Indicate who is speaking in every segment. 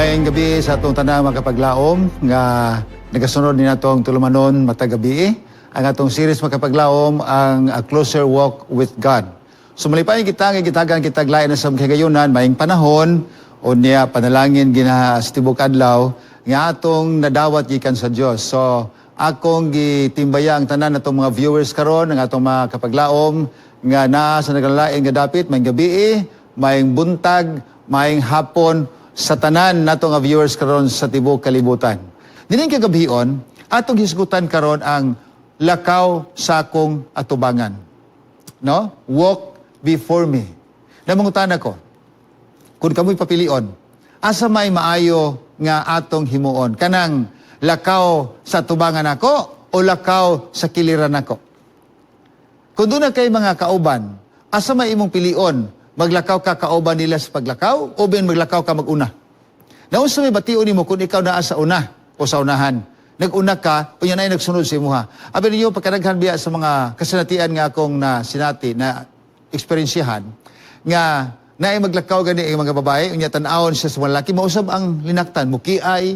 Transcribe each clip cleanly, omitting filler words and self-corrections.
Speaker 1: Maayong gabi sa atong tanang makapaglaom nga nagasunod ni natong tulumanon matag gabi. Ang atong series makapaglaom ang A Closer Walk with God. So malipay kita nga gitagan kita lain sa kagayunan maayong panahon o niya panalangin ginastibok adlaw nga atong nadawat gikan sa Dios. So akong gitimbaya ang tanan natong mga viewers karon ang atong makapaglaom nga naa sa nagalain nga dapit maayong gabi, maayong buntag, maayong hapon sa tanan nato nga viewers karon sa tibuok kalibutan. Dining kagabion, atong hisgutan karon ang lakaw sa akong atubangan. No? Walk before me. Namangutan ako, kung kamoy papilion, asa may maayo nga atong himuon? Kanang lakaw sa atubangan ako o lakaw sa kiliran ako? Kung doon na kay mga kauban, asa may imong pilion? Maglakaw ka kauban nila sa paglakaw o ben maglakaw ka maguna? Naunsa may bation nimo kung ikaw naa sa una o sa unahan? Nag-una ka, unya na nagsunod sa imuha. Abi ninyo pagkadaghan biya sa mga kasanatian nga akong na sinati na eksperyensyahan nga naay maglakaw gani ang mga babae, unya tan-awon siya sa mga lalaki, mausab ang linaktan, mukiay,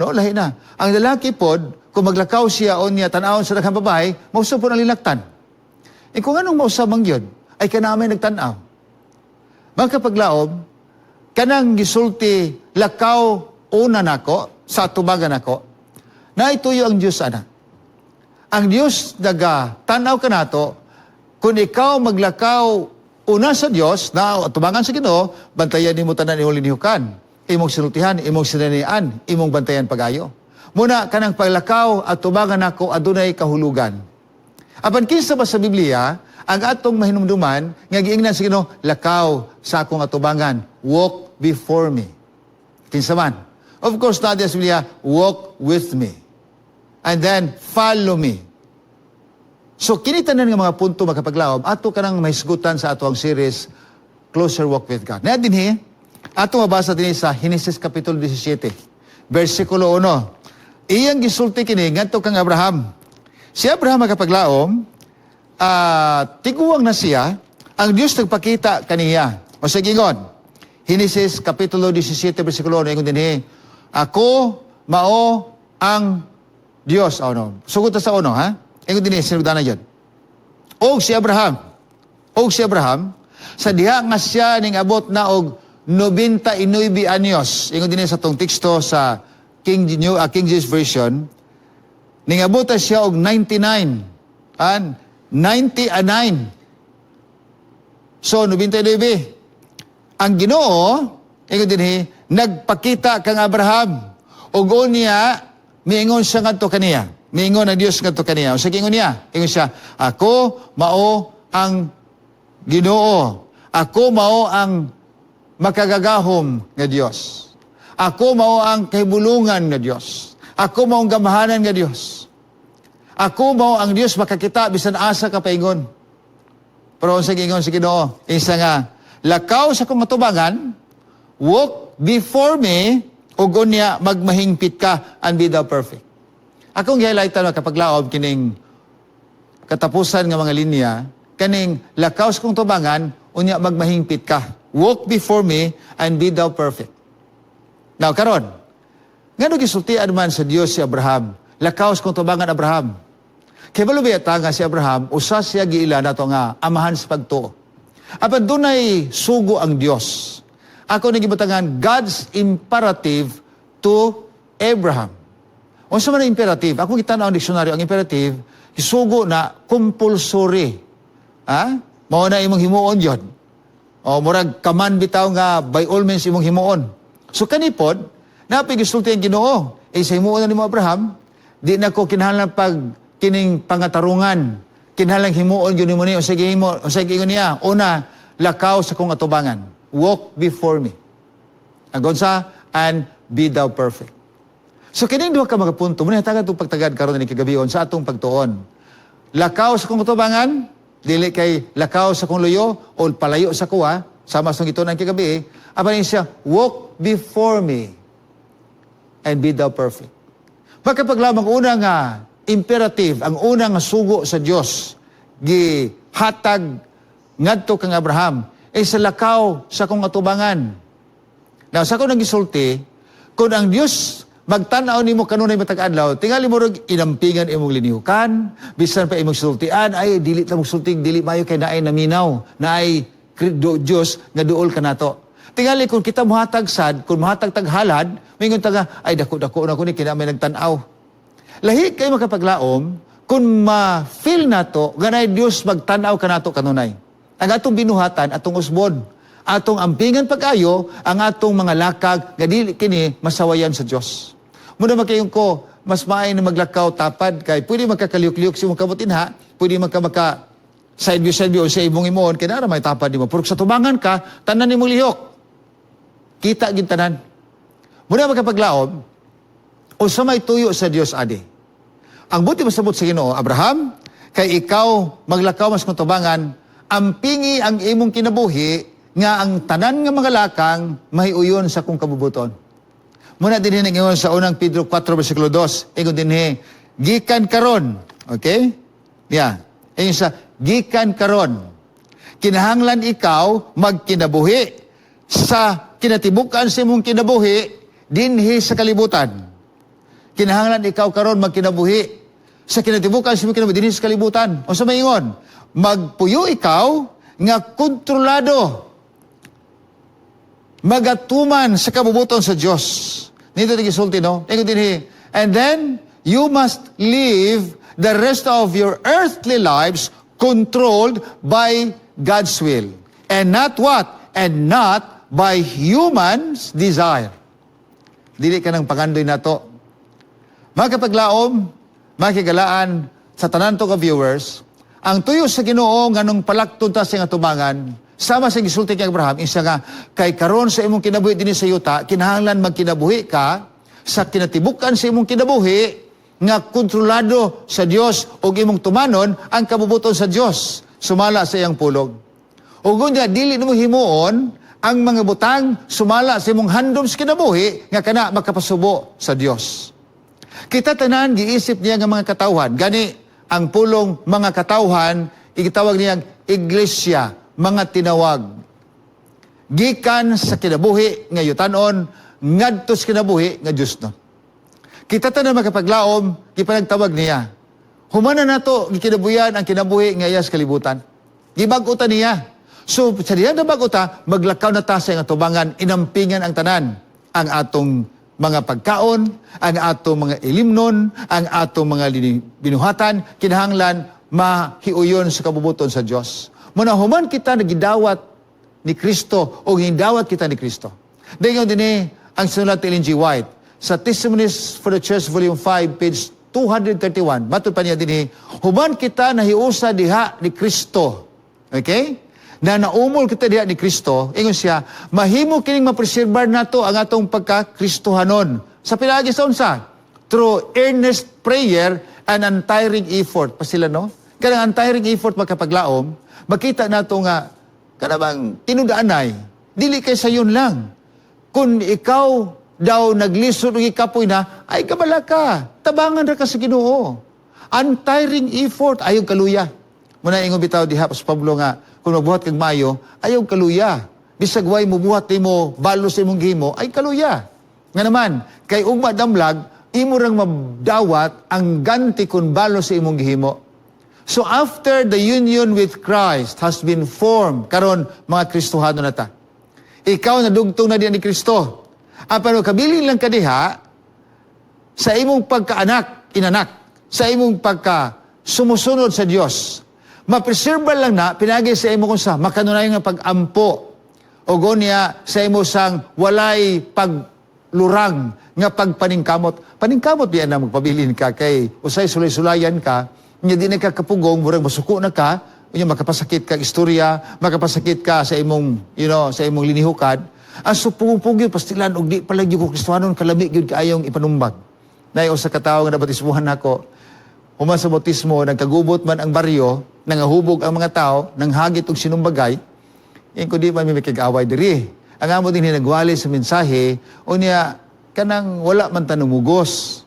Speaker 1: no, lahi na. Ang lalaki pod, kung maglakaw siya unya tan-awon sa daghang babae, mausab po ang linaktan. Kung anong mausab ang yun, ay kanamay nagtan-aw. Mga paglaom, kanang gisulti lakaw una nako sa tubagan nako, na ituyo ang Diyos ana. Ang Diyos naga tanaw ka nato, kung ikaw maglakaw una sa Diyos, na tubangan sa Ginoo, bantayan nimo tanan imong linihukan, imong sinultihan, imong sinanian, imong bantayan pagayo. Muna kanang paglakaw at tubangan nako adunay kahulugan. Apan kinsa ba sa Biblia ang atong mahinumduman nga giingnan sa Ginoo, lakaw sa akong atubangan, walk before me. Kinsa man? Of course, nadia sa Biblia, walk with me. And then, follow me. So, kinitanan nga mga punto makapaglaom, ato ka nang mahisgutan sa ato ang series, Closer Walk with God. Na dinhi, ato mabasa din sa Genesis Kapitulo 17, versikulo 1. Iyang gisulti kini, ngadto kang Abraham. Si Abraham makapaglaom, tiguang na siya, ang Diyos nagpakita kaniya. O sa gingon, Genesis Kapitulo 17, versikulo 1, ingon din, ako mao ang Diyos. No? Sugot sa uno, ha? Ingon din, sinudanan yun. Og si Abraham, sa diha nga siya ning abot na og 99 anyos. Ingon din sa tong teksto sa King James Version, ning abot siya og 99. 99. So, 99. Ang Ginoo, ingon din, nagpakita kang Abraham. O niya, miingon siya ngadto kaniya. Miingon ang Dios ngadto kaniya. O sige, ingon niya. Ingon siya, ako mao ang Ginoo. Ako mao ang makagagahom nga Dios. Ako mao ang kahibulungan nga Dios. Ako mao ang gamahanan nga Dios. Ako mao ang Dios makakita bisan asa ka paingon. Pero sa gingon si Ginoo, isa nga lakaw sa kong atubangan, walk before me, ug unya magmahingpit ka and be thou perfect. Akong gi-highlightan kapag laob kining katapusan nga mga linya, kaning lakaw sa kong tubangan, unya magmahingpit ka. Walk before me and be thou perfect. Now karon, ngano gisultian man sa Dios si Abraham? Lakaw sa kong tubangan Abraham. Kaya malubiyata nga si Abraham, usa siya giila na to nga amahan sa pagtuo. Apan dunay sugo ang Dios. Ako nagibutangan God's imperative to Abraham. Unsa man ang imperative? Ako gitanaw ang diksyonaryo, ang imperative, isugo na compulsory. Mao na imong himuon yon. O murag kaman bitaw nga by all means imong himuon. So kanipod, napigisulti ang Ginoo. Sa himuon na ni mo Abraham, di na ko kinahanglan pag kining pangatarungan, kinahanglan himuon yun mo niya, o sige niya, una, lakaw sa kong atubangan. Walk before me. Agon sa, and be thou perfect. So kining duha ka mga punto, muna tagad itong pagtagad karon ni kagabion sa atong pagtuon. Lakaw sa kong atubangan, dili kay lakaw sa kong luyo, o palayo sa kuwa, sama sa ito ng kagabi, apan siya, walk before me, and be thou perfect. Magkapaglamang una nga, imperative, ang unang sugo sa Dios gihatag ngadto kang Abraham ay sa lakaw sa kong atubangan. Now, sa akong nagisulti, Kung ang Dios magtanaw nimo kanunay matag adlaw, tingali mo rog inampingan imong linihukan, bisan pa imong sultian, ay dili ta mo sultig, dili mayo kay naay naminaw, naay Dios nga duol kanato. Tingali kung kita muhatag sad, kung muhatag taghalad, mingon taga ay dako-dako na ko ni kinamay nagtan-aw. Lahi kay makapaglaom kung ma-feel nato ganay Dios magtan-aw kanato kanunay. Ang atong binuhatan, atong usbod, atong ampingan pag-ayo, ang atong mga lakag nga dili kini masawayan sa Dios. Muna makayon ko, mas maayo na maglakaw tapad kay pwede magkakaliyok-liyok si mong kabutinha, pwede magka side view sa imong imoon, kaya na may tapad nimo. Pero sa tumangan ka, tanan nimo lihok. Kita gid tanan. Muna magkapaglaom, o sa may tuyo sa Dios adi. Ang buti masabot sa Ginoo, Abraham, kay ikaw maglakaw mas kung tubangan, ampingi ang imong kinabuhi nga ang tanan nga mga lakang mahiuyon sa kung kabubuton. Muna din ingon sa unang Pedro 4 versikulo 2, ingon din gikan karon, okay? Yeah. Ingon sa gikan karon. Kinahanglan ikaw magkinabuhi sa kinatibukan sa imong kinabuhi dinhi sa kalibutan. Kinahanglan ikaw karon magkinabuhi sa kinatibukan sa imong kinabuhi dinhi sa kalibutan. O sa maingon, magpuyo ikaw nga kontrolado magatuman sa kabubuton sa Dios. Nito tigisulti, no? And then, you must live the rest of your earthly lives controlled by God's will. And not what? And not by human's desire. Dili ka ng pangandoy na to. Magkapaglaom, makigalaan sa tanan to ka viewers, ang tuyo sa Ginoo nganong palaktod ta sa nga tubangan, sama sa gisulti kay Abraham, isa nga, kay karon sa imong kinabuhi dinhi sa yuta, kinahanglan magkinabuhi ka sa kinatibukan sa imong kinabuhi nga kontrolado sa Dios ug imong tumanon ang kabubuton sa Dios sumala sa iyang pulong. Ug unya dili nimo himuon ang mga butang sumala sa imong handom sa kinabuhi nga kana makapasubo sa Dios. Kita tanan giisip niya nga mga katawhan, gani ang pulong mga katawhan igitawag niyang iglesia, mga tinawag. Gikan sa kinabuhi nga yutanon, ngadto sa kinabuhi nga Dios no. Kita tanan makapaglaom, gipanagtawag niya. Humana nato gikinabuyan ang kinabuhi nga iya sa kalibutan. Gibag-uta niya. So sa diyan na bag-uta, maglakaw na ta sa nga tubangan, inampingan ang tanan, ang atong mga pagkaon, ang atong mga ilimnon, ang atong mga binuhatan, kinahanglan mahiuyon sa kabubuton sa Dios. Muna human kita nagidawat ni Kristo o hindawat kita ni Kristo. Dayon din ang sinulat ni Ellen G. White sa Testimonies for the Church Volume 5 page 231. Matod pa niya din human kita nahiusa diha ni Kristo. Okay? Na naumol kita diha ni Kristo, ingon siya, mahimo kining mapreserbar nato ang atong pagka-Kristohanon. Sa pinagi sa unsa? Through earnest prayer and untiring effort. Pa sila, no? Kaya ang untiring effort magkapaglaom, makita nato nga, kanabang tinudaanay, dili kay sayon lang. Kung ikaw daw naglisod ng ikapoy na, ay kabala ka, tabangan ra ka sa Ginoo. Untiring effort, ayaw kaluya. Muna ingon bitaw diha sa Pablo nga, kung mabuhat kag mayo, ayaw kaluya. Bisag way mo buhat nimo balo sa imong gihimo, ay kaluya. Nga naman, kay ugma damlag, imo rang madawat ang ganti kun balo sa imong gihimo. So after the union with Christ has been formed, karon mga Kristohano na ta. Ikaw nadugtong na diyan ni Kristo. Apano kabilin lang ka diha sa imong pagkaanak, inanak, sa imong sumusunod sa Dios. Mapreserba lang na pinagi sa imo kung sa makanunay nga pag-ampo o gonya sa imo sang walay paglurang nga pagpaningkamot. Paningkamot biya na magpabilin ka kay usay sulay-sulayan ka, nya di na ka kapugong, murag masuko na ka, unya makapasakit ka istorya, makapasakit ka sa imong, sa imong linihukad. Ang supugong-pugyo, pastilan, og di palagi ko Kristohanon, kalami gyud kaayong ipanumbag. Nayo sa katawo nga nabatismuhan nako, human sa bautismo, nagkagubot man ang baryo, nangahubog ang mga tao, nanghagit og sinumbagay, yan ko di man may kag-away diri. Ang amo din nagwali sa mensahe, unya, kanang wala man tanumugos.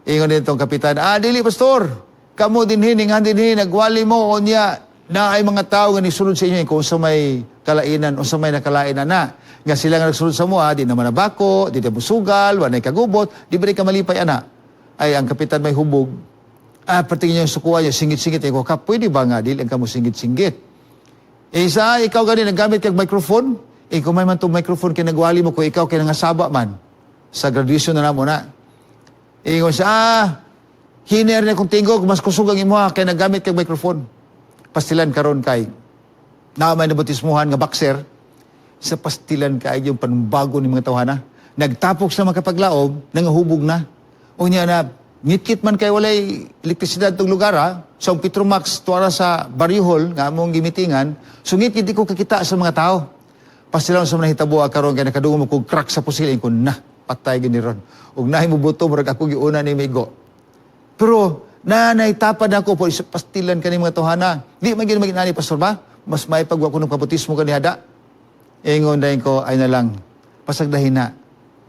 Speaker 1: Ingon din itong kapitan, dili pastor, kamo din hiningan din nagwali mo, unya, na ay mga tao nga nisulod sa inyo kung sa may kalainan o sa may nakalainan na. Nga sila nga nagsulod sa mua, di naman nabako, di na busugal, wanay kagubot, di ba rin kamalipay ana. Ay ang kapitan may hubog, patingin niya yung sukuha niya, singit-singit, ko ka, pwede ba nga, dili ang kamo singit-singit. Isa, ikaw gani, naggamit kag microphone, kung may man itong microphone, kinagwali mo, kung ikaw kinangasaba man, sa graduation na namo na. Ingon siya, hiner na kong tingog, mas kusog ang imo kaya naggamit kag microphone. Pastilan karon kay, na may nabatismuhan nga boxer, sa pastilan kay yung panumbago ni mga tawhana. Nagtapok sa makapaglaom, nangahubog na. O niya na, ngitkit man kay walay elektrisidad itong lugar ha. So, ang Petromax, tuwara sa Barrio Hall, nga among gimitingan, so ngitkit di ko kakita sa mga tao. Pastilan sa mga hitabo karon kaya nakadungo mo kong crack sa pusilin ko, na, patay gini ron. Ug nahi mo buto, murag ako giuna ni Migo. Pero, naitapad ako po, pastilan ka ni mga tawhana. Di magiging maginani, Pastor ba? Mas may pagwa ko ng kaputismo ka ni Hada. Ingon dahil ko, ay na lang, pasagdahin na.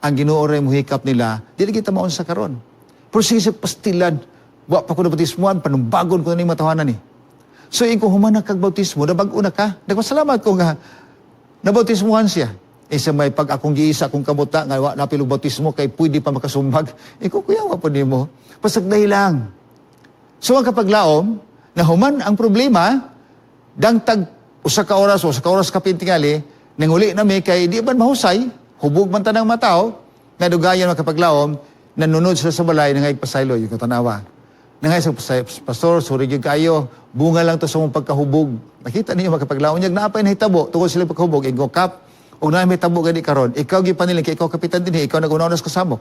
Speaker 1: Ang ginuoray mo hikap nila, di kita maon sa karon. Pero sige sa pastilan, wa pa ko na bautismuan, panumbagon ko na ni mga tawanan ni. So, kung humanag kag bautismo, nabag-o na ka. Nagpasalamat ko nga, nabautismuhan siya. Isa may pag akong giisa, akong kabuta, nga wa napilog bautismo, kay pwede pa makasumbag. Kuyawa po ni mo. Pasagdahin lang. So, ang kapaglaom, na human ang problema, dangtag usa ka oras kapintingali, nang uli na may kay di man mahusay, hubog man tanang matao, nga dugayan makapaglaom, nanunod sila sa balay, nangay pasaylo, yung katanawa. Nangay sa pastor, sorry yung kayo, bunga lang to sa mong pagkahubog. Nakita niyo makapaglaom niya, naapay na hitabo, tungkol sila pagkahubog, ingo kap, o na may tabo gani karon, ikaw gipanilang, kay ikaw kapitan din, ikaw nagunaw sa kasamo.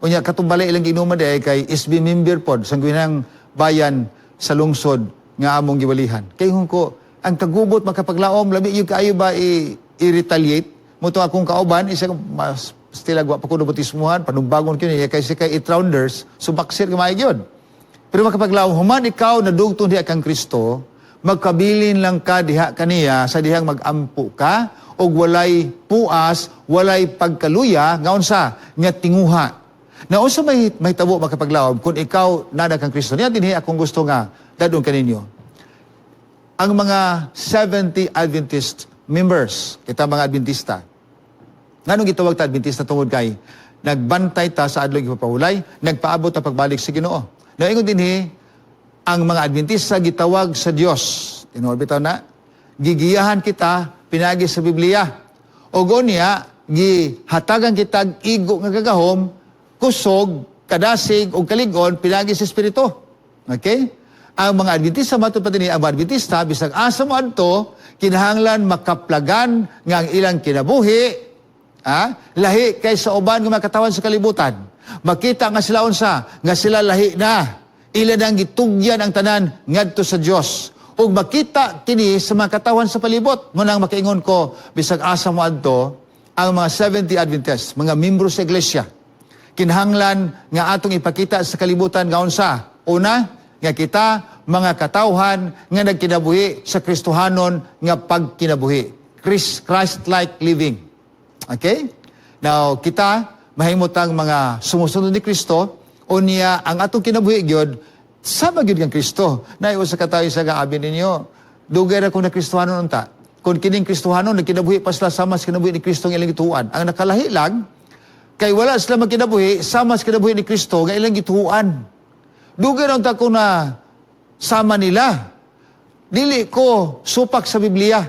Speaker 1: O niya, katumbali ilang ginuman de, kay SB member pod, sangguinang bayan sa lungsod, nga among giwalihan. Kay ko, ang kagubot makapaglaom, labi yung kayo ba i-retaliate? Muto akong kauban, isa mas stilagwa pa ko na bautismuhan, panumbagon ko niya, kasi kay 8 rounders, subaksir ka maig yun. Pero makapaglaom, human ikaw na dugtong diha kang Kristo, magkabilin lang ka diha kaniya, sa dihang magampu ka, o walay puas, walay pagkaluya, ngaon sa, nga tinguha. Na unsa may tabo makapaglaom, kung ikaw nada kang Kristo, niya dinhi akong gusto nga, dadong kaninyo. Ang mga 70 Adventist members, kita mga Adventista, nganong gitawag ta Adventista tungod kay, nagbantay ta sa adlaw ipapahulay, nagpaabot ta pagbalik sa Ginoo. Naingon dinhi, ang mga Adventista gitawag sa Dios. Tinuod bitaw na, gigiyahan kita, pinagi sa Biblia. O gonya, gihatagan kitag igo nga gagahom, kusog, kadasig, o kaligon, pinagi sa Espiritu. Okay? Ang mga Adventista, matod pa din ang mga Adventista, bisag asa mo adto, kinahanglan makaplagan nga ang ilang kinabuhi, lahi kay sa uban nga makatawan sa kalibutan. Makita nga sila unsa, nga sila lahi na. Ilan ang gitugyan ang tanan ngadto sa Dios. Ug makita kini sa mga katawan sa palibot. Munang makaingon ko, bisag asa mo adto, ang mga 70 Adventists, mga membro sa iglesia, kinahanglan nga atong ipakita sa kalibutan nga unsa. Una, nga kita, mga katawhan, nga nagkinabuhi sa Kristohanon nga pagkinabuhi. Christ-like living. Okay? Now, kita, mahimutang mga sumusunod ni Kristo, o niya, ang atong kinabuhi gyud sama gyud kang Kristo. Naiwa sa katayo sa gaabi ninyo, dugay ra kung na Kristohanon unta. Kung kining Kristohanon, nagkinabuhi pa sila sama sa kinabuhi ni Kristo ng ilang gituan. Ang nakalahi lang, kay wala sila magkinabuhi, sama sa kinabuhi ni Kristo ng ilang gituan. Dugay ra unta ko na sama nila. Dili ko supak sa Biblia.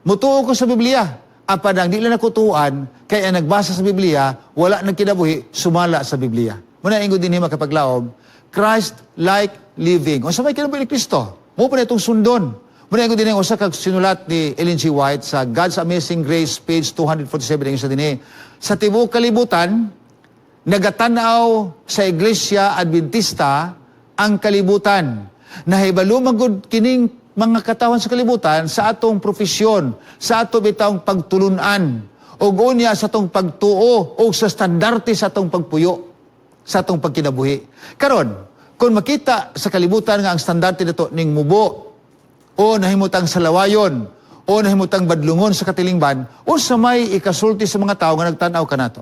Speaker 1: Mutuo ko sa Biblia. Apadang dili na kutuan, kaya nagbasa sa Biblia, wala nang kinabuhi, sumala sa Biblia. Muna ingo din hima kapaglaom, Christ-like living. O sa may kinabuhi ni Kristo, mo pa na itong sundon. Muna ingo din ang usa kag sinulat ni Ellen G. White sa God's Amazing Grace, page 247, yung sa din sa tibuok kalibutan, nagatanaw sa Iglesia Adventista ang kalibutan. Nahibalo magud kining mga katawan sa kalibutan sa atong profesyon, sa atong bitawng pagtulunan, o unya sa atong pagtuo, o sa standarte sa atong pagpuyo, sa atong pagkinabuhi. Karon, kung makita sa kalibutan nga ang standarte nito ning mubo, o nahimutang salawayon, o nahimutang badlungon sa katilingban, o sa may ikasulti sa mga tao nga nagtanaw kanato.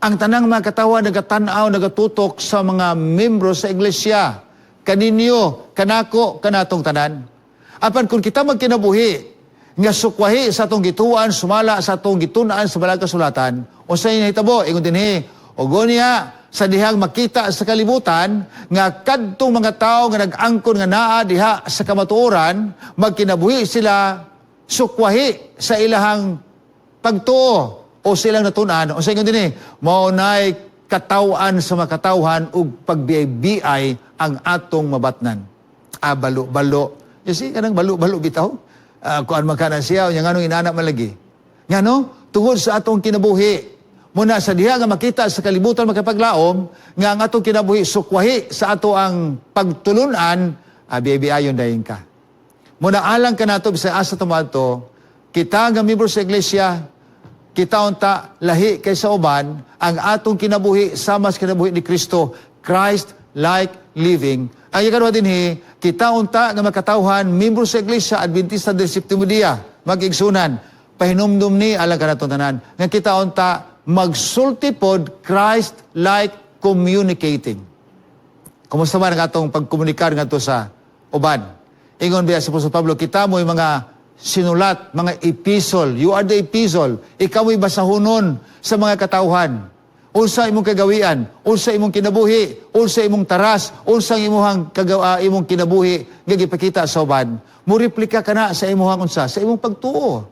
Speaker 1: Ang tanang mga katawan nagatanaw, nagatutok sa mga membro sa iglesia, kaninyo, kanako, kanatong tanan. Apan kung kita magkinabuhi, nga sukwahi sa atong gituan, sumala sa atong gitunaan sa balang kasulatan, o sa inahitabo, ingon dinhi, o niya, sa dihang makita sa kalibutan, nga kadtong mga tao nga nag-angkon nga naa diha sa kamatuoran, magkinabuhi sila, sukwahi sa ilahang pagtuo, o silang natunan, o sa ingon dinhi, maunay katawan sa makatawhan ug pagbiay-biay ang atong mabatnan. Balo-balo. Kasi kanang balo-balo bitaw. Kuan magkana siya, yung anong inanak malagi. Nga no, tungod sa atong kinabuhi, muna sa diha nga makita sa kalibutan makapaglaom, nga ang atong kinabuhi sukwahi sa ato ang pagtulunan, biay-biayon dayon ka. Muna alang ka nato, bisay asa tumato, kita nga miyembro sa iglesia, kita unta lahi kaysa uban, ang atong kinabuhi sama sa kinabuhi ni Kristo, Christ-like living. Ang ikaduha dinhi, kita unta nga makatawhan miyembro sa iglesia Adventista del Séptimo Día, mag-igsunan, pahinumdum ni alang kanatong tanan, nga kita unta magsulti pod Christ-like communicating. Kumusta man ang atong pagkomunikar ngadto sa uban? Ingon biya sa Apostol Pablo, kita mo yung mga sinulat, mga epistle. You are the epistle. Ikaw ay basahonon sa mga katawhan. Unsa imong kagawian, unsa imong kinabuhi, unsa imong taras, unsa imong imong kinabuhi nga gipakita sa uban. Mo replika kana sa imong unsa, sa imong pagtuo.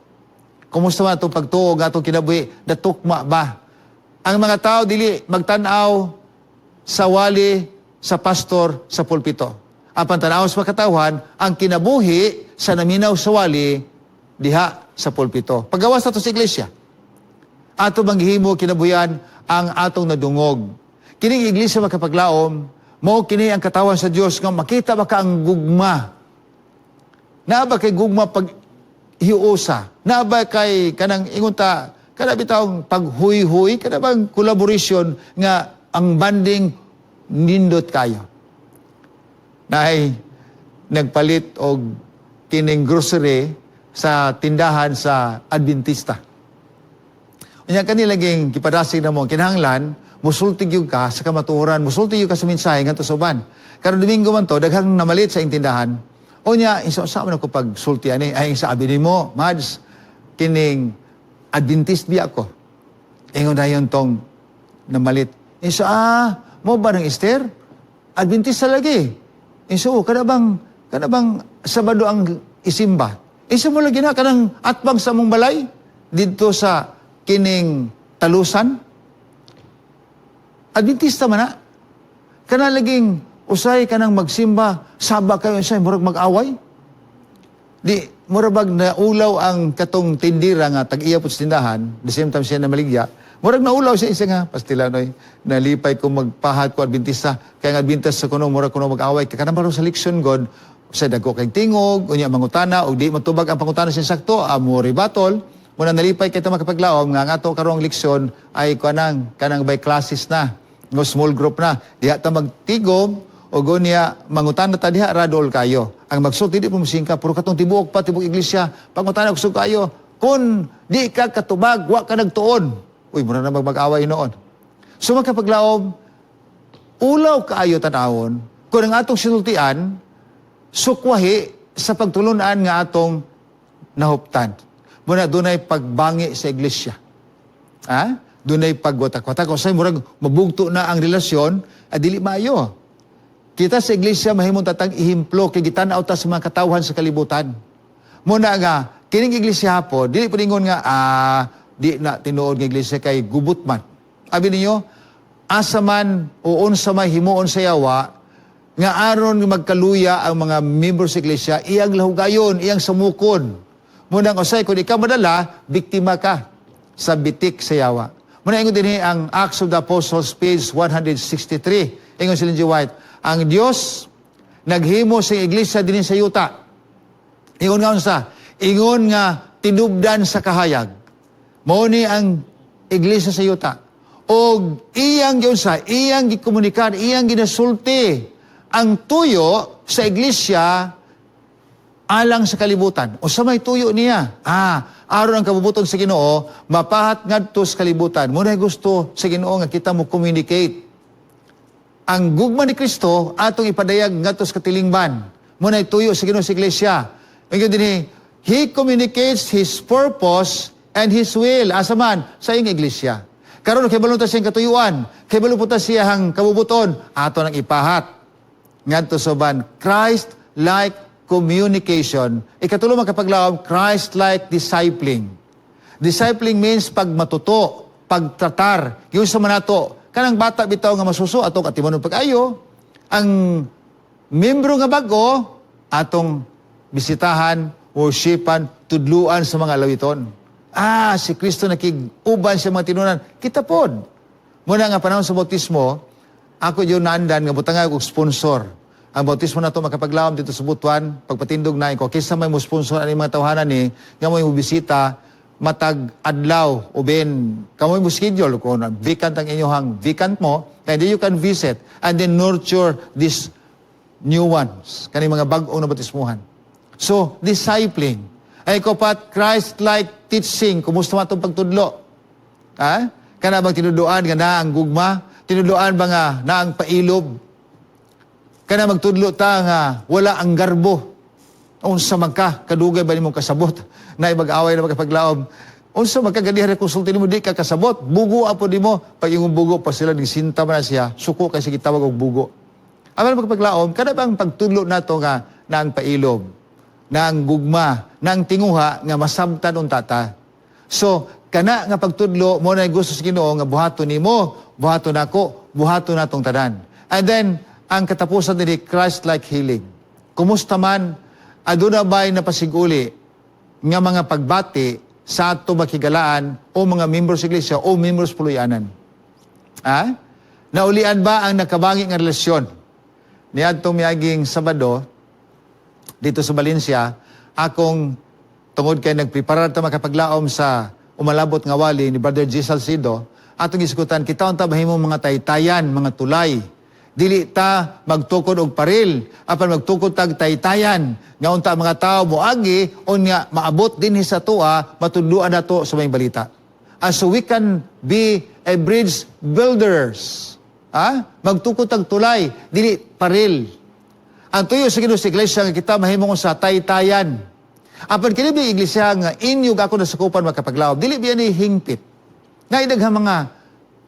Speaker 1: Kumusta man atong pagtuo nga atong kinabuhi, datukma ba? Ang mga tao dili magtan-aw sa wali, sa pastor, sa pulpito. Apan tan-aw sa katawhan, ang kinabuhi sa naminaw sa wali diha sa pulpito. Paggawas nato sa iglesia, ato manghimo kinabuyan ang atong nadungog. Kining iglesia makapaglaom, mao kini ang katawan sa Dios nga makita ba ka ang gugma. Naa ba kay gugma pag hiusa? Naa ba kay kanang ingunta kada bitawng paghuy-huy, kada bang collaboration nga ang banding nindot kayo. Naay nagpalit og kining grocery sa tindahan sa Adventista. Unya kanila laging kipadasig na mo kinahanglan musultig yung ka sa kamatuoran, musultig yung ka sa mensahe ngadto sa uban. Karon Domingo man to daghang namalit sa tindahan. Unya isa man ako pagsulti ani ay sa abi nimo, Mads, kining Adventist biya ako. Ingon dayon tong namalit. Isa mo ba ng Esther? Adventista lagi. Iso, kada bang Sabado ang isimba. Isa mo lagi na kanang atbang sa mong balay dito sa kining talusan. Adventista man na. Kana laging usay kanang magsimba, saba kayo usay murag mag-away. Di murag naulaw ang katong tindira nga tag-iya po sa tindahan, the same time siya na maligya. Murag naulaw siya isa nga, pastilanoy, nalipay ko magpahat ko Adventista, kaya nga Adventista sa kuno, murag kuno mag-away, kaya naman sa leksyon God, sa dagko kay tingog, unya mangutana, o di matubag ang pangutana siya sakto, mo ribatol, muna nalipay kay ito makapaglaom, nga ato karong leksyon, ay kanang by classes na, no small group na, diha ta magtigom, o gunya, mangutana ta diha, radol kayo. Ang magsulti, di po musingka, puro katong tibuok pa, tibuok iglesia, pangutana ko kayo, kung di ka katubag, wa ka nagtuon, uy, muna na mag-away noon. So magkapaglaom, ulaw kaayo tanawon, kung ang atong sinultian, sukwahi sa pagtulunan nga atong nahuptan. Muna, dunay pagbangi sa iglesia. Dunay pagwatak-watak. Kung sa'yo, murag mabugto na ang relasyon, dili maayo. Kita sa iglesia, mahimong tatang ihimplo, kay gitanaw ta sa mga katawhan sa kalibutan. Muna nga, kining iglesia po, dili po ningon nga, di na tinuod ng iglesia kay gubot man. Abi ninyo, asa man o unsa may himuon sa yawa, nga aron magkaluya ang mga members sa iglesia, iyang lahugayon, iyang samukon. Munang usay, kung ikaw madala, biktima ka sa bitik sa yawa. Muna ingon din ang Acts of the Apostles, page 163. Ingon si Lindsay White, ang Dios naghimo sa iglesia din sa yuta. Ingon nga unsa? Ingon nga tinubdan sa kahayag. Mao ni ang iglesia sa yuta. O iyang gyunsa, iyang gikomunikar, iyang ginasulti ang tuyo sa iglesia alang sa kalibutan. O sa may tuyo niya. Aron ang kabubuton sa Ginoo, mapahat ngadto sa kalibutan. Muna gusto sa Ginoo nga kita mo communicate. Ang gugma ni Kristo atong ipadayag ngadto sa katilingban. Muna tuyo sa Ginoo sa iglesia Ngayon din He communicates His purpose and His will. Asa man? Sa iyong iglesia. Karon kay balon ta siyang katuyuan, kay balon po ta siyang kabubuton, ato nang ipahat. Ngadto soban, Christ-like communication. Ikatulo makapaglaom, Christ-like discipling. Discipling means pagmatuto, pagtratar. Yung sa manato, kanang bata bitaw nga masuso, atong atimanon pag-ayo, ang membro nga bago, atong bisitahan, worshipan, tudluan sa mga lawiton. Si Kristo nakig-uban sa mga tinunan. Kita pod. Muna nga panahon sa bautismo, ako yun naandan nga butangag og sponsor. Ang bautismo na ito makapaglawam dito sa Butuan, pagpatindog na ko, kaysa may mo sponsor ang mga tawhanan ni, nga mo yung bisita, matag adlaw, o ben, kamoy mo schedule, kung vacant ang inyong vacant mo, and then you can visit, and then nurture these new ones, kani mga bag-ong na bautismuhan. So, discipling. Ay ko pat Christ-like teaching, kumusta matong pagtudlo? Kana bang tinuduan nga na ang gugma? Tinuduan ba nga na ang pailob? Kana magtudlo ta nga wala ang garbo. Unsa man ka, kadugay ba nimong kasabot? Na mag-away na magkapaglaom. Unsa man ka ganihan konsulti nimo di ka kasabot? Bugo apo nimo, pag yung bugo pa sila gisinta man na siya, suko kay sige tawag og bugo. Amal magkapaglaom, kana bang pagtudlo nato nga na ang pailob? Na ang gugma, na ang tinguha, nga masabtan untata. So, kana nga pagtudlo, mo na gusto sa Ginoo nga buhaton nimo, buhaton nako, buhaton natong tanan. And then, ang katapusan nini, Christ-like healing. Kumusta man, aduna ba'y napasiguli nga mga pagbati sa ato makigalaan o mga membros sa iglesia o membros puluyanan? Naulian ba ang nakabangi nga relasyon? Niadtong miaging Sabado, dito sa Valencia, akong tungod kay nagpreparar ta makapaglaom sa umalabot nga wali ni Brother G. Salcido, atong iskutan, kita unta mahimong mga taytayan, mga tulay. Dili ta magtukod og paril, apan magtukod tag taytayan, nga unta mga tao moagi, o nga maabot din sa tuwa, matudluan nato sa may balita. So we can be a bridge builders. Magtukod tag tulay, dili paril. Ang tuyo sa Ginoo sa iglesia nga kita mahimong sa taytayan. Apan kini bi iglesia nga inyog ako nasakupan makapaglaom, dili biya ni hingpit. Nga idaghang mga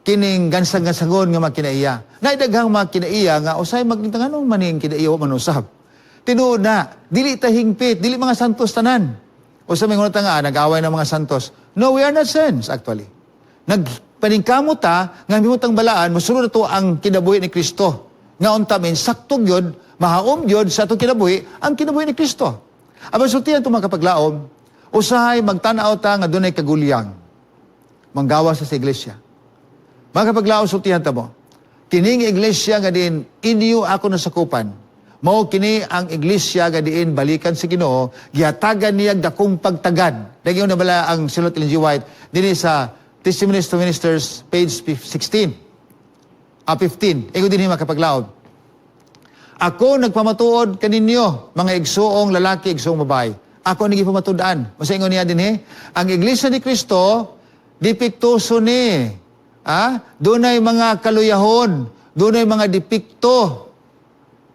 Speaker 1: kining gansang-gansangon nga makinaiya. Nga idaghang mga kinaiya nga usay magtinganong maning kinaiya o manusab. Tinuod na, dili ta hingpit, dili mga santos tanan. Usa may ngunit nga nag-away ng mga santos. No, we are not saints actually. Nagpaningkamot ta nga himutang balaan mosunod to ang kinabuhi ni Kristo. Nga unta men saktog yun, mahaom yun sa itong kinabuhi, ang kinabuhi ni Kristo. Abang sultihan itong mga kapaglaom, usahay magtanaw ta nga dunay kagulyang, manggawa sa iglesia. Mga kapaglaom, sultihan ta mo, kining iglesia nga din, inyo ako nasakupan, mao kini ang iglesia nga din balikan sa Ginoo, gihatagan niya dakong pagtagad. Nagyon na bala ang Silot Ellen G. White, din sa Testimonies to Ministers, page 15. 15. Ego din mga kapaglaom. Ako nagpamatuod kaninyo, mga igsoong lalaki, igsoong babae. Ako ang nagipamatuodaan. Masaingon niya din ang Iglesia ni Kristo, dipiktuso ni. Doon ay mga kaluyahon, doon ay mga dipikto.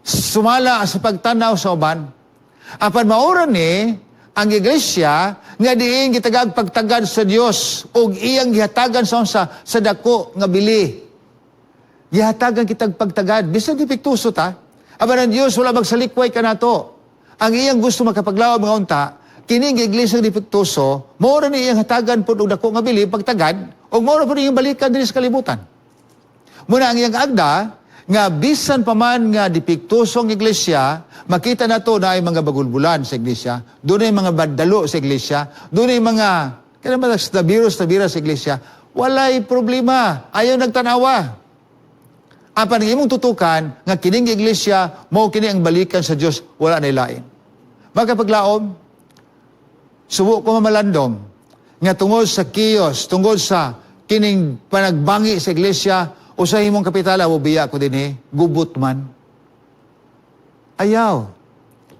Speaker 1: Sumala sa pagtanaw sa uban. Apan maura ni, ang Iglesia, nga diin gitagag pagtagad sa Dios o iyang gihatagan sa dako nga bili. Gihatagan kitag pagtagad. Bisan dipiktuso ta, aba ng Diyos, wala magsalikway ka na to. Ang iyang gusto makapaglaw mga unta, kining iglesia dipiktuso, maura ni iyang hatagan po og dako nga bili, pagtagad, o maura po iyang balikan din sa kalibutan. Muna ang iyang agda, nga bisan pa man nga dipiktusong iglesia, makita na to na ay mga bagulbulan sa iglesia, doon ay mga badalo sa iglesia, doon ay mga, kaya naman stabira sa iglesia, walay problema, ayaw nagtanawa. Apan ang imong tutukan, nga kining iglesia, mao kini ang balikan sa Dios, wala na ilain. Magkapaglaom, subo ko mamalandong, nga tungod sa kiyos, tungod sa kining panagbangi sa iglesia, o sa imong kapitala, biya ko din gubot man. Ayaw.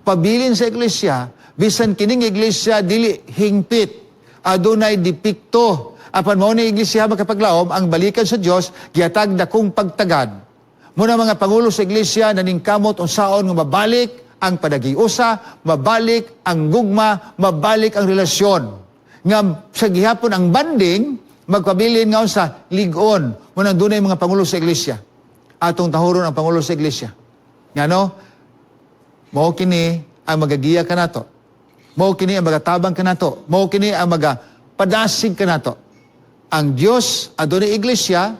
Speaker 1: Pabilin sa iglesia, bisan kining iglesia, dili hingpit, adunay dipikto, apan mao ni iglesia makapaglaom ang balikan sa Dios gihatag dakong pagtagad. Muna mga pangulo sa iglesia naningkamot unsaon nga mabalik ang padagiusa, mabalik ang gugma, mabalik ang relasyon. Nga sa gihapon ang banding, magpabilin nga sa ligon, munang dunay mga pangulo sa iglesia. Atong tahuron ang pangulo sa iglesia. Nga no, mao kini ang magagiya ka nato. Mao kini ang magatabang ka nato. Mao kini ang magapadasig ka nato. Ang Dios adunay iglesia,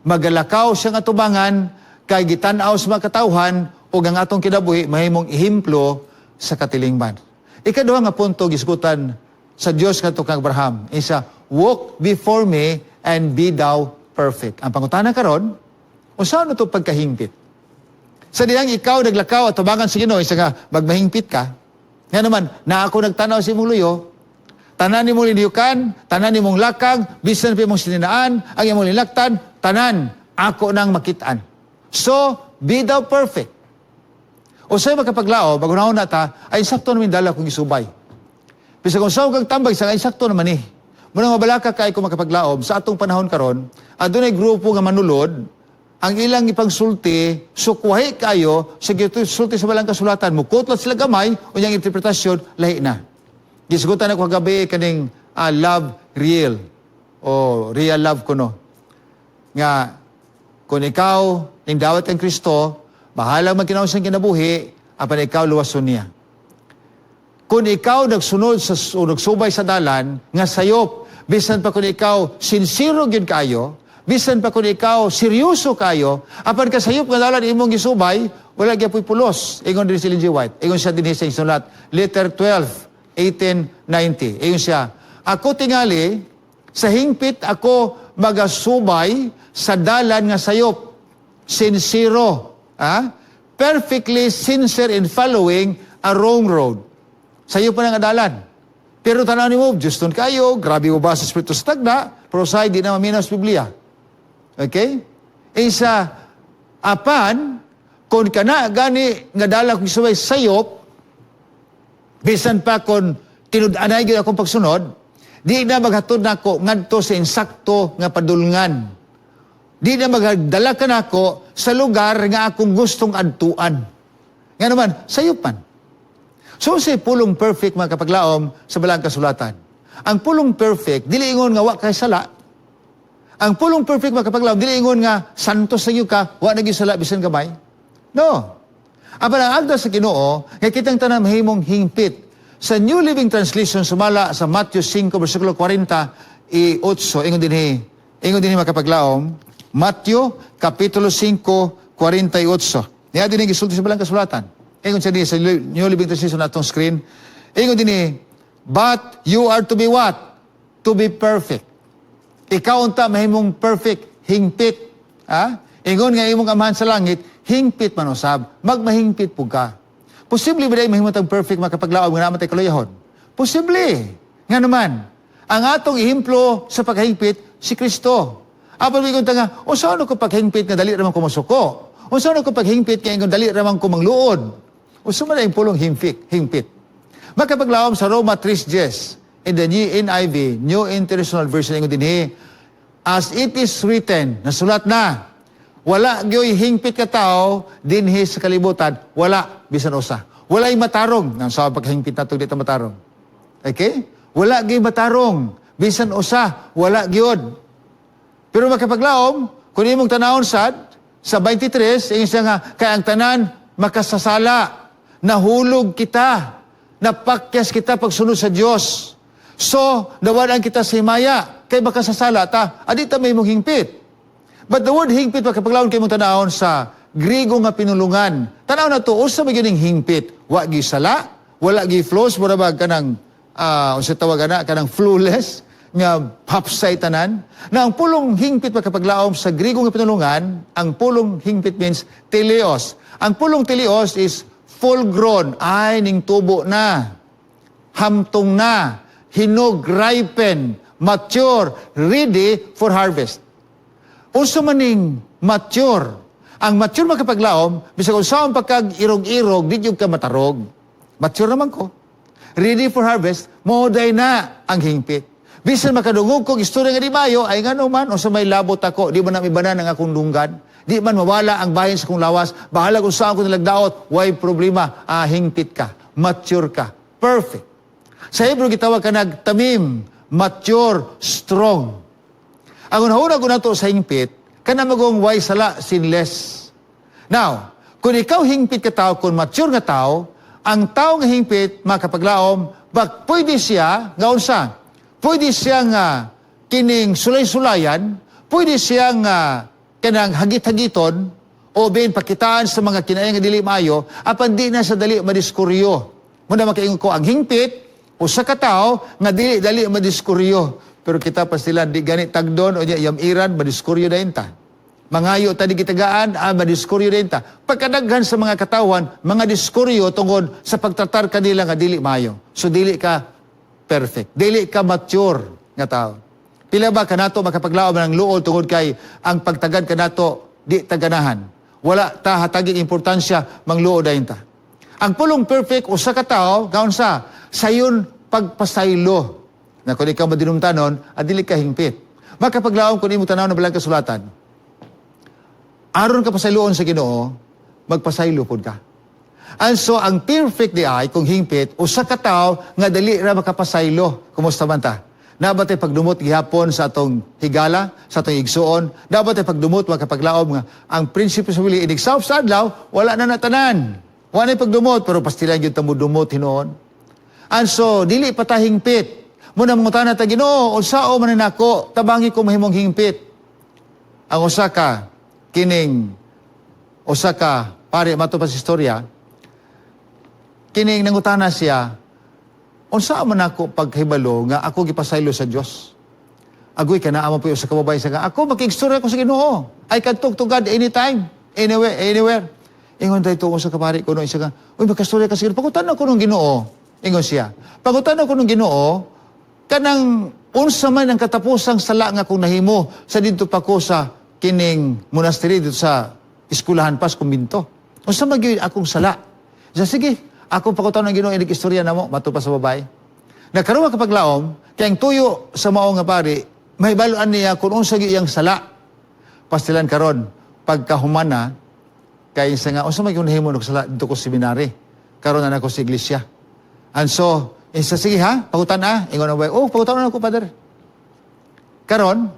Speaker 1: magalakaw siyang atubangan, kay gitan-aw sa mga katawhan, o ang atong kinabuhi, mahimong ihimplo sa katilingban. Ikaduha nga punto, gisgutan sa Dios nga kang Abraham, isa, walk before me and be thou perfect. Ang pangutana karon, o saan ito pagkahingpit? Sa diyang ikaw naglakaw at tubangan sa Ginoo, isa nga magmahingpit ka, nga naman, na ako nagtanaw sa imong luyo, tanan ni mong liniyukan, tanan ni mong lakang, bisan pa mong sininaan, ang imong linlaktan, tanan, ako nang makitaan. So, be thou perfect. O sa'yo magkapaglao, bagunahon na ta, ay sakto namin dala kong isubay. Bisa kung saan kang tambay, sa ay sakto naman eh. Munang mabalaka kay kung makapaglaob, sa atong panahon karon, adunay grupo nga manulod, ang ilang ipangsulti, sukwahi kayo, sa sulti sa balang kasulatan, mukotlat sila gamay, o niyang interpretasyon, lahi na. Gisgutan ako kagabi kaning love real, o real love ko no. Nga, kung ikaw, ning dawat ang Kristo, bahalang magkinaw sa kinabuhi, apan ikaw luwason niya. Kung ikaw nagsunod o nagsubay sa dalan, nga sayop, bisan pa kung ikaw sincero gyud kayo, bisan pa kung ikaw seryoso kayo, apan kasayop nga dalan imong gisubay, wala gyud pulos. Ingon din si Ellen G. White. Ingon siya din sa isulat, letter 12, 1890. Ingon siya, ako tingali, sa hingpit ako magasubay sa dalan nga sayop, sincero, perfectly sincere in following a wrong road. Sayo pa ng adalan. Pero tanaw ni mo, Juston kayo, grabe mo ba sa Espiritu sa tagna, pero sa di na maminaw sa Biblia. Okay? Isa, apan, kung ka na gani nga dala kong isubay sayop, bisan pa kung tinud-anay gyud akong pagsunod, di na maghatod nako ngadto sa insakto nga padulngan. Di na magdala ka nako sa lugar nga akong gustong adtuan. Nga naman, sayupan. So si pulong perfect mga kapaglaom sa balang kasulatan. Ang pulong perfect, dili ingon nga wa kay sala. Ang pulong perfect mga kapaglaom, dili ingon nga santos sa iyo ka, wa nagi sala bisan gamay. No. Apan ang agda sa Ginoo, nga kitang tanan mahimong hingpit. Sa New Living Translation sumala sa Matthew 5 versikulo 48, ingon dinhi mga kapaglaom, Matthew kapitulo 5 48. Niya dinhi gisulti sa balang kasulatan. Ingon siya din sa New Living Translation na itong screen. Ingon din but you are to be what? To be perfect. Ikaw unta mahimong perfect, hingpit. Ingon nga imong amahan sa langit, hingpit man usab, magmahingpit po ka. Posible ba dahil mahimotang perfect makapaglaob nga naman tayo kaluyahon? Posible. Nga naman, ang atong ihimplo sa paghingpit, si Kristo. Apan may kunta nga, o saan ako paghingpit nga dali ramang kumasuko? O saan ako paghingpit nga ingon dali ramang kumangluod? O saan yung pulong hingpit? Makapaglaom sa Roma 3:10 in the NIV, New International Version, ingon din as it is written, nasulat na, wala gyoy hingpit ka tao, dinhi sa kalibutan, wala, bisan usa. Wala'y matarong, nang sa paghingpit na ito, dito matarong. Okay? Wala gyoy matarong, bisan usa, wala gyud. Pero makapaglaom, kung imong tanawon sad, sa 23, yung siya nga, kaya ang tanan, makasasala, nahulog kita, napakyas kita pagsunod sa Diyos. So, nawalan kita sa himaya, kay makasasala ta, adita may mong hingpit. But the word hingpit, makapaglaon kayo mong tanawon sa Grigo nga pinulungan. Tanaw na to, usa ba yun hingpit? Wa gi sala, wala gi flows, mura ba kanang, sa tawagan na, kanang flawless, nga hapsay tanan. Na ang pulong hingpit makapaglaom sa Grigo nga pinulungan, ang pulong hingpit means teleos. Ang pulong teleos is full grown, ay ning tubo na, hamtong na, hinog, ripen, mature, ready for harvest. Unsa man ning mature. Ang mature makapaglaom, bisag usaon pagkag-irog-irog, di yung ka matarog. Mature naman ko. Ready for harvest, moday na ang hingpit. Bisan makadungog kong istorya nga di mayo, ay nga naman, o sa may labot ako, di man na ibanan ang akong dunggan, di man mawala ang bahin sa kong lawas, bahala kung saan ko nalagdaot, why problema, hingpit ka, mature ka, perfect. Sa Hebrew, gitawag ka nagtamim, mature, strong. Ang unahuna ko na to sa hingpit, kana magong why sala, sinless. Now, kung ikaw hingpit ka tao, kung mature nga tao, ang tao nga hingpit, makapaglaom, pwede siya, gaon sa, pwede siyang kining sulay-sulayan, pwede siyang kanang hagit-hagiton, o bin pakitaan sa mga kinayang nga dili maayo, apan di na sa dali madiskuryo. Muna makaingon ko, ang hingpit, o sa katao, nga dili madiskuryo. Pero kita pa sila, di ganit tagdon, o yamiran, madiskuryo na ta. Mangayo ta di gitagaan, madiskuryo na ta. Pagkadaghan sa mga katawan, mga diskuryo tungod sa pagtratar kanila nga dili maayo. So dili ka perfect. Dili ka mature nga tao. Pila ba kanato makapaglaom ng luol tungod kay ang pagtagad kanato di taganahan. Wala ta hataging importansya mangluod dayon ta. Ang pulong perfect usa ka tao gaon sa sayon pagpasaylo. Na kung ikaw madinumtanon, dili ka hingpit. Makapaglaom kun imo tanaw na balang kasulatan. Aron ka pasayloon sa Ginoo, magpasaylo pod ka. And so, ang perfect di ay, kung hingpit, usa ka tao nga dali ra makapasaylo. Kumusta man ta? Dapat ay pagdumot gihapon sa atong higala, sa atong igsuon. Dapat ay pagdumot, makapaglaom nga. Ang prinsipyo sa wili, inigsaw sa adlaw, wala na natanan. Wala na pagdumot, pero pastilan yun tamudumot hinoon. And so, dili pa ta hingpit. Muna mga tanah ta Ginoo, unsao man nako, tabangi ko mahimong hingpit. Ang usa ka, kining, usa ka, pare, mato pa sa istorya, kining nangutana siya, unsa man ako paghibalo nga ako gipasaylo sa Dios. Agoy kana amo po sa kababayan sa ako makigstorya ko sa Ginoo. I can talk to God anytime, anywhere. Ingon dayto ko sa kapari ko no isa ka. Uy makastorya ka sa Ginoo. Pagutan ako nung Ginoo. Ingon siya. Pagutan ako nung Ginoo kanang unsa man ang katapusang sala nga kung nahimo sa didto pa ko sa kining monastery dito sa eskwelahan pas kumbinto. Unsa man gyud akong sala? Sige. Ako pakutan ng Ginoo inig istorya namo matupa sa babae. Nagkaroon ka paglaom kay ang tuyo sa mao nga pari mahibaluan niya kung unsa gyud iyang sala. Pastilan karon pagkahumana kay sa nga unsa man gyud nahimo og sala dito ko seminary. Karon na ako sa iglesia. And so, sige ha, pakutan ingon na ba? Oh, pakutan na ako Father. Karon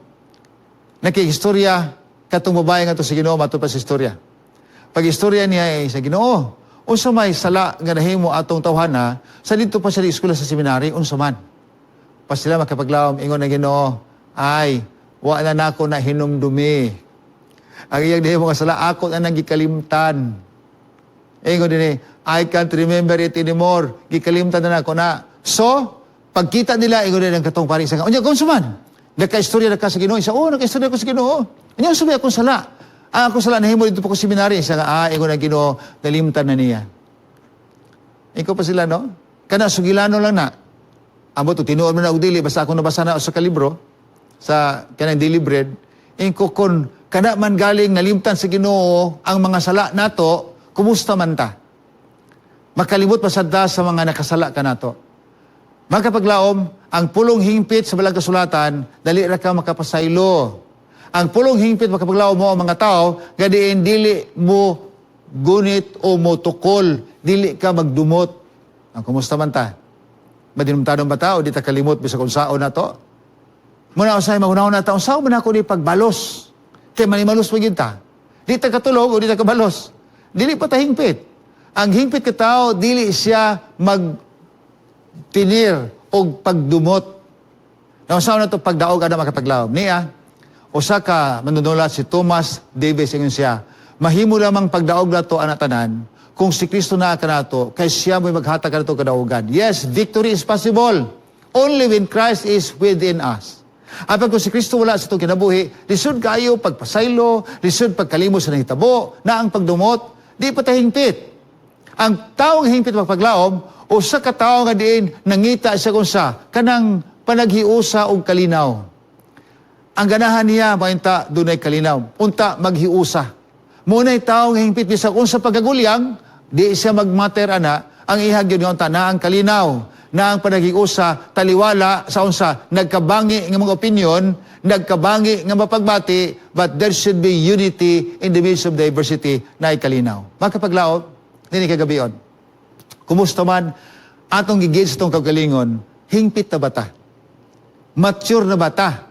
Speaker 1: nakiistorya katong babae nga to sa Ginoo matupa sa istorya. Pag istorya niya sa Ginoo, unsa may sala nga nahimo atong tawhana sa dito pa sa eskwela sa seminary unsa man. Pas sila makapaglaom ingon na Ginoo, ay wa na nako na hinumdumi. Ang iyang nahimo nga sala ako na nang gikalimtan. Ingon dinhi, I can't remember it anymore. Gikalimtan na nako na. So, pagkita nila ingon din ang katong pari sa unya unsa man. Nagka-istorya na ka sa Ginoo, isa nagka-istorya ko sa Ginoo. Unya unsa may akong sala? Ako sala nahimo dito pa ko seminary. Isa nga, ingon na Ginoo, nalimtan na niya. Ikaw pa sila, no? Kana, sugilano lang na. Amo to, tinuon mo na og dili, basta ako nabasa na sa kalibro, sa kanang daily bread, ingko kon, kana man galing nalimtan sa Ginoo, ang mga sala nato, kumusta man ta? Makalimot pa sad ta sa mga nakasala ka nato. Magkapaglaom, ang pulong hingpit sa balang kasulatan, dali ra ka makapasaylo. Ang pulong hingpit makapaglaom mo ang mga tao, gadiin dili mo gunit o mo tukol, dili ka magdumot. Ang kumusta man ta? Madinumtanong ba ta o di ta kalimot bisa kung sao na to? Muna usay magunahon na ta, sao man ako di pagbalos? Kaya manimalos magin ta. Di ta katulog o di ta kabalos. Dili pa ta hingpit. Ang hingpit ka tao, dili siya magtinir o pagdumot. Ang sao na to pagdaog ada makapaglaom. Niya, usa ka manunulat si Thomas Davis ingon siya, mahimo lamang pagdaog nato ana tanan kung si Kristo naa kanato kay siya mo'y maghatag kanato kadaugan. Yes, victory is possible only when Christ is within us. Apan kung si Kristo wala sa itong kinabuhi, lisod kayo pagpasaylo, lisod pagkalimos sa nahitabo, na ang pagdumot, di pa tahingpit. Ang taong hingpit magpaglaom, usa ka tao nga diin nangita siya kung sa kanang panaghiusa og kalinaw. Ang ganahan niya, mainta, dunay kalinaw. Unta, maghiusa. Muna'y taong hingpit, bisag kung sa pagagulyang, di siya magmater, ana, ang ihag yun yung na ang kalinaw. na ang panagiusa taliwala sa unsa nagkabangi nga mga opinion, nagkabangi nga mapagbati, but there should be unity in the midst of diversity na ikalinaw. Makapaglaot, nini kagabion. Kumusta man atong gigid sa itong kagalingon, hingpit na bata. Mature na bata.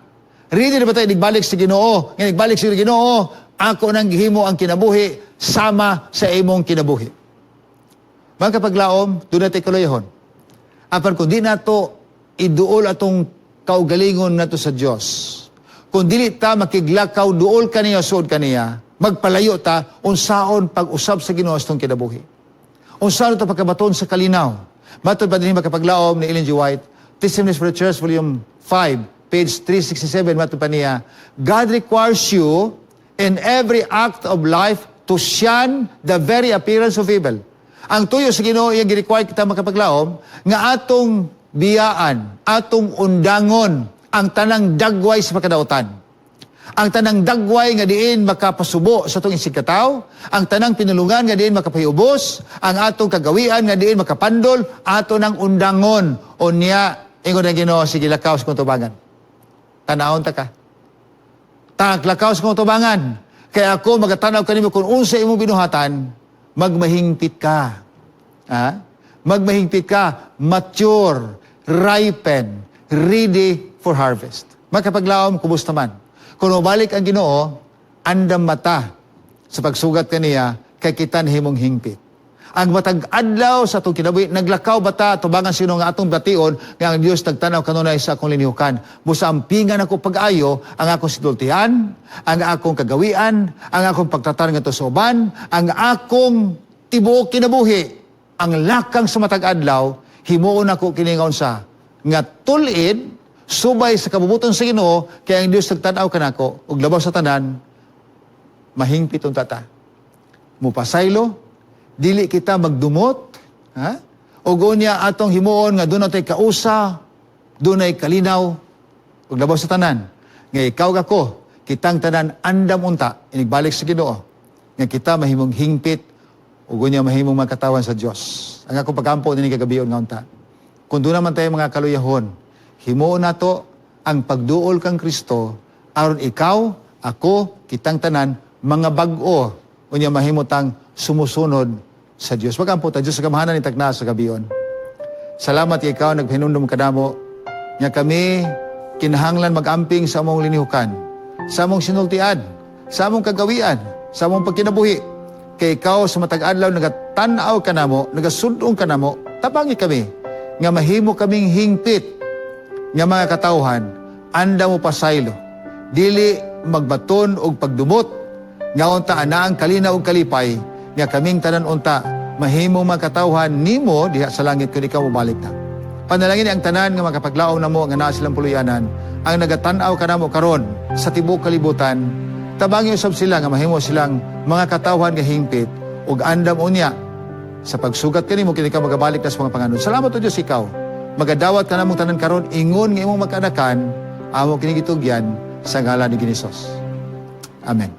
Speaker 1: Ready na bata igbalik sa Ginoo. Nga igbalik sa Ginoo, ako nang gihimo ang kinabuhi sama sa imong kinabuhi. Mga kapaglaom, doon natin kaluyohon. Apan kung di nato iduol atong kaugalingon nato sa Dios, kung dili ta makiglakaw duol kaniya suod kaniya, magpalayo ta unsaon pag-usab sa Ginoo sa itong kinabuhi. Unsaon ta pagkabaton sa kalinaw. Matod pa din makapaglaom ni Ellen G. White, Testimonies for the Church, Volume 5, page 367, matod pa niya, God requires you in every act of life to shun the very appearance of evil. Ang tuyo sa Ginoo iyang gi-require kita makapaglaom nga atong biyaan, atong undangon ang tanang dagway sa makadautan. Ang tanang dagway nga diin makapasubo sa atong isigkataw, ang tanang pinulungan nga diin makapahiubos, ang atong kagawian nga diin makapandol, ato ng undangon. Unya, ingon na Ginoo, sige lakaw sa kong tubangan. Tanawon ta ka. Taglakaw sa kong tubangan. Kaya ako magatanaw kanimo kung unsa imong binuhatan, magmahingpit ka. Ha? Magmahingpit ka, mature, ripen, ready for harvest. Magkapaglaom, kumusta man. Kung mabalik ang Ginoo, andam mata sa pagsugat kaniya, kay kita himong hingpit. Ang matag adlaw sa atong kinabuhi, naglakaw bata, tubangan sino nga atong bation, nga ang Dios nagtanaw kanunay sa akong linihukan. Musampingan ako pag-ayo, ang akong sidultihan, ang akong kagawian, ang akong pagtatar nga to sa uban, ang akong tibuok kinabuhi, ang lakang sa matag adlaw, himuon ako kiningaon sa nga tulid, subay sa kabubuton sa Ginoo, kaya ang Dios nagtanaw kanako, ug labaw sa tanan, mahingpit ang tata. Mupasaylo, dili kita magdumot, ha? O gonya atong himuon nga doon natin kausa, doon ay kalinaw, ug labaw sa tanan. Nga ikaw ako, kitang tanan andam unta, inigbalik sa Ginoo, nga kita mahimong hingpit, o gonya mahimong magkatawan sa Dios. Ang ako pagampo nini kagabion nga unta. Kung doon naman tayo mga kaluyahon, himuon nato ang pagduol kang Kristo, aron ikaw, ako, kitang tanan, mga bag-o, unya mahimutang sumusunod sa Diyos. Magampo ta, Diyos sa kamahanan ni Tagna sa gabiyon. Salamat ikaw, nagpahinumdum kadamo, nga kami kinahanglan magamping sa among linihukan, sa among sinultian, sa among kagawian, sa among pagkinabuhi. Kay ikaw sa matag adlaw nagatanaw kanamo, nagasudong kanamo, tabangi kami, nga mahimo kaming hingpit, nga mga katawhan, anda mo pasaylo, dili magbaton og pagdumot, nga unta anaang kalinaw og kalipay, nga kaming tanan unta, mahimo makatawhan nimo diha sa langit kung ikaw mabalik na. Panalangin ang tanan nga makapaglaom na mo nga naa silang puluyanan, ang nagatanaw kanamo karon sa tibuok kalibutan, tabangi usab sila nga mahimo silang mga katawhan nga hingpit ug andam unya sa pagsugat kanimo kini ka magabalik na sa mga panganod. Salamat o Dios ikaw. Magadawat ka namong tanan karon ingon nga imong magkanakan, amo kini gitugyan sa ngalan ni Hesus. Amen.